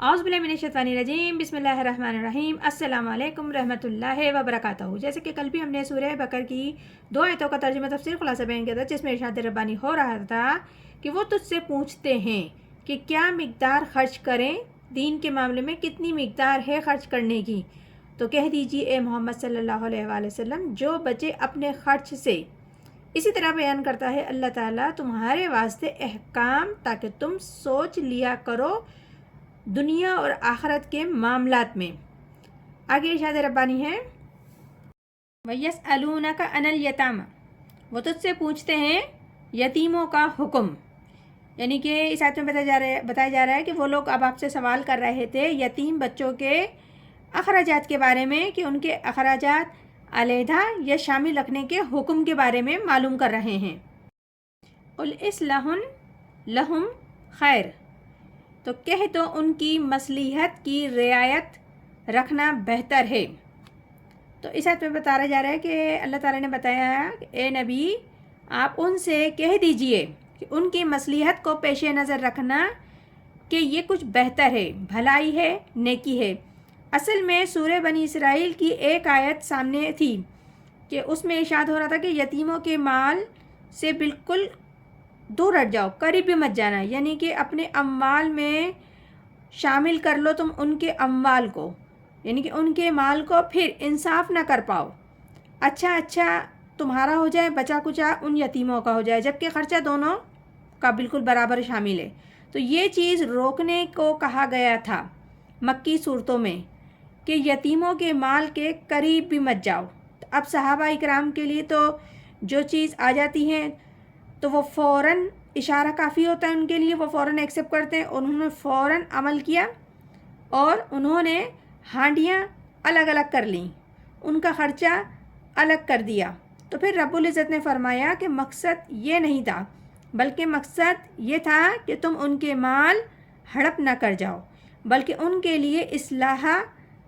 اعوذ باللہ من الشیطان الرجیم بسم اللہ الرحمن الرحیم السلام علیکم رحمۃ اللہ وبرکاتہ۔ جیسے کہ کل بھی ہم نے سورہ بقرہ کی 2 آیتوں کا ترجمہ تفسیر خلاصہ بیان کیا تھا، جس میں ارشاد ربانی ہو رہا تھا کہ وہ تجھ سے پوچھتے ہیں کہ کیا مقدار خرچ کریں، دین کے معاملے میں کتنی مقدار ہے خرچ کرنے کی، تو کہہ دیجیے اے محمد صلی اللہ علیہ وآلہ وسلم جو بچے اپنے خرچ سے۔ اسی طرح بیان کرتا ہے اللہ تعالیٰ تمہارے واسطے احکام تاکہ تم سوچ لیا کرو دنیا اور آخرت کے معاملات میں۔ آگے ارشاد ربانی ہے وَيَسْأَلُونَكَ عَنِ الْيَتَامَى، وہ تجھ سے پوچھتے ہیں یتیموں کا حکم، یعنی کہ اس آیت میں بتایا جا رہا ہے کہ وہ لوگ اب آپ سے سوال کر رہے تھے یتیم بچوں کے اخراجات کے بارے میں، کہ ان کے اخراجات علیحدہ یا شامل رکھنے کے حکم کے بارے میں معلوم کر رہے ہیں۔ قُلْ إِصْلَاحٌ لَهُمْ خیر، تو کہہ دو ان کی مصلحت کی رعایت رکھنا بہتر ہے۔ تو اس آیت میں بتایا جا رہا ہے کہ اللہ تعالیٰ نے بتایا ہے کہ اے نبی آپ ان سے کہہ دیجئے کہ ان کی مصلحت کو پیش نظر رکھنا کہ یہ کچھ بہتر ہے، بھلائی ہے، نیکی ہے۔ اصل میں سورہ بنی اسرائیل کی ایک آیت سامنے تھی کہ اس میں ارشاد ہو رہا تھا کہ یتیموں کے مال سے بالکل دور ہٹ جاؤ، قریب بھی مت جانا، یعنی کہ اپنے اموال میں شامل کر لو تم ان کے اموال کو، یعنی کہ ان کے مال کو پھر انصاف نہ کر پاؤ، اچھا تمہارا ہو جائے، بچا کچا ان یتیموں کا ہو جائے، جبکہ خرچہ دونوں کا بالکل برابر شامل ہے۔ تو یہ چیز روکنے کو کہا گیا تھا مکی صورتوں میں کہ یتیموں کے مال کے قریب بھی مت جاؤ۔ اب صحابہ اکرام کے لیے تو جو چیز آ جاتی ہے تو وہ فوراً اشارہ کافی ہوتا ہے ان کے لیے، وہ فوراً ایکسیپٹ کرتے ہیں، انہوں نے فوراً عمل کیا اور انہوں نے ہانڈیاں الگ الگ کر لیں، ان کا خرچہ الگ کر دیا۔ تو پھر رب العزت نے فرمایا کہ مقصد یہ نہیں تھا، بلکہ مقصد یہ تھا کہ تم ان کے مال ہڑپ نہ کر جاؤ، بلکہ ان کے لیے اصلاح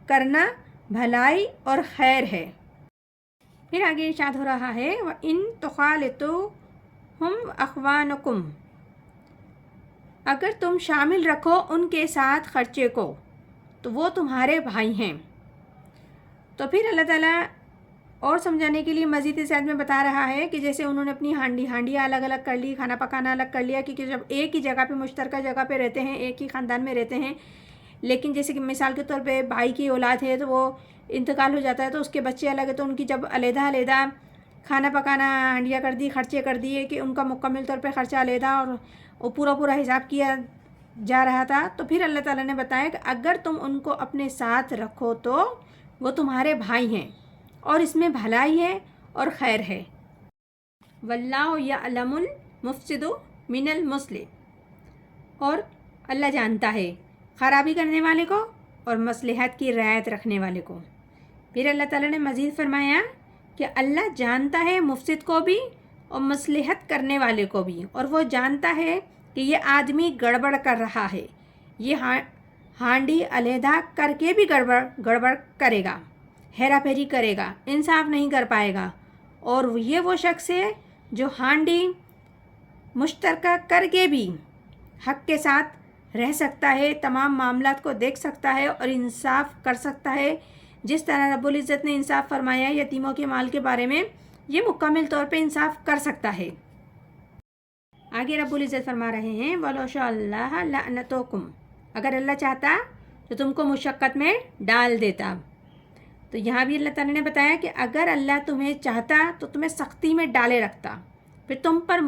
کرنا بھلائی اور خیر ہے۔ پھر آگے ارشاد ہو رہا ہے وَإِن تُخَالِطُوهُمْ أَخْوَانُكُمْ، اگر تم شامل رکھو ان کے ساتھ خرچے کو تو وہ تمہارے بھائی ہیں۔ تو پھر اللہ تعالیٰ اور سمجھانے کے لیے مزید اس آیت میں بتا رہا ہے کہ جیسے انہوں نے اپنی ہانڈیاں الگ الگ کر لی، کھانا پکانا الگ کر لیا، کیونکہ جب ایک ہی جگہ پہ مشترکہ جگہ پہ رہتے ہیں، ایک ہی خاندان میں رہتے ہیں، لیکن جیسے کہ مثال کے طور پہ بھائی کی اولاد ہے تو وہ انتقال ہو جاتا ہے تو اس کے بچے الگ ہیں، تو ان کی جب علیحدہ کھانا پکانا ہانڈیاں کر دی، خرچے کر دیے کہ ان کا مکمل طور پہ خرچہ علیحدہ اور وہ پورا حساب کیا جا رہا تھا۔ تو پھر اللہ تعالیٰ نے بتایا کہ اگر تم ان کو اپنے ساتھ رکھو تو وہ تمہارے بھائی ہیں اور اس میں بھلائی ہے اور خیر ہے۔ واللہ یعلم المفسد من المصلح، اور اللہ جانتا ہے خرابی کرنے والے کو اور مصلحت کی رعایت رکھنے والے کو۔ پھر اللہ تعالیٰ نے مزید فرمایا کہ اللہ جانتا ہے مفسد کو بھی اور مصلحت کرنے والے کو بھی، اور وہ جانتا ہے کہ یہ آدمی گڑبڑ کر رہا ہے، یہ ہانڈی علیحدہ کر کے بھی گڑبڑ کرے گا، ہیرا پھیری کرے گا، انصاف نہیں کر پائے گا، اور یہ وہ شخص ہے جو ہانڈی مشترکہ کر کے بھی حق کے ساتھ رہ سکتا ہے، تمام معاملات کو دیکھ سکتا ہے اور انصاف کر سکتا ہے، جس طرح رب العزت نے انصاف فرمایا یتیموں کے مال کے بارے میں، یہ مکمل طور پہ انصاف کر سکتا ہے۔ آگے رب العزت فرما رہے ہیں وَلَوْ شَاءَ اللَّهُ لَأَعْنَتَكُمْ، اگر اللہ چاہتا تو تم کو مشقت میں ڈال دیتا۔ تو یہاں بھی اللہ تعالیٰ نے بتایا کہ اگر اللہ تمہیں چاہتا تو تمہیں سختی میں ڈالے رکھتا، پھر تم پر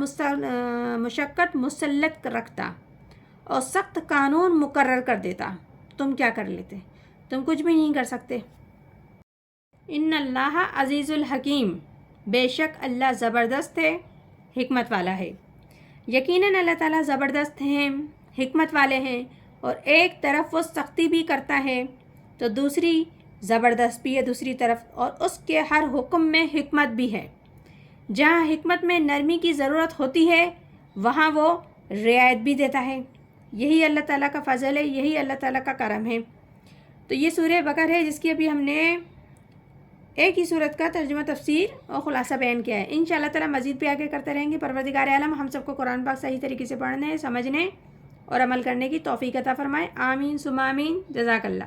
مشقت مسلط رکھتا اور سخت قانون مقرر کر دیتا، تم کیا کر لیتے؟ تم کچھ بھی نہیں کر سکتے۔ ان اللہ عزیز الحکیم، بے شک اللہ زبردست ہے، حکمت والا ہے۔ یقیناً اللہ تعالیٰ زبردست ہیں، حکمت والے ہیں، اور ایک طرف وہ سختی بھی کرتا ہے تو دوسری زبردست بھی ہے دوسری طرف، اور اس کے ہر حکم میں حکمت بھی ہے۔ جہاں حکمت میں نرمی کی ضرورت ہوتی ہے وہاں وہ رعایت بھی دیتا ہے۔ یہی اللہ تعالیٰ کا فضل ہے، یہی اللہ تعالیٰ کا کرم ہے۔ تو یہ سورہ بقرہ ہے جس کی ابھی ہم نے ایک ہی صورت کا ترجمہ تفسیر اور خلاصہ بیان کیا ہے۔ انشاءاللہ تعالیٰ مزید بھی آگے کرتے رہیں گے۔ پروردگار عالم ہم سب کو قرآن پاک صحیح طریقے سے پڑھنے، سمجھنے اور عمل کرنے کی توفیق عطا فرمائے. آمین ثم آمین. جزاک اللہ.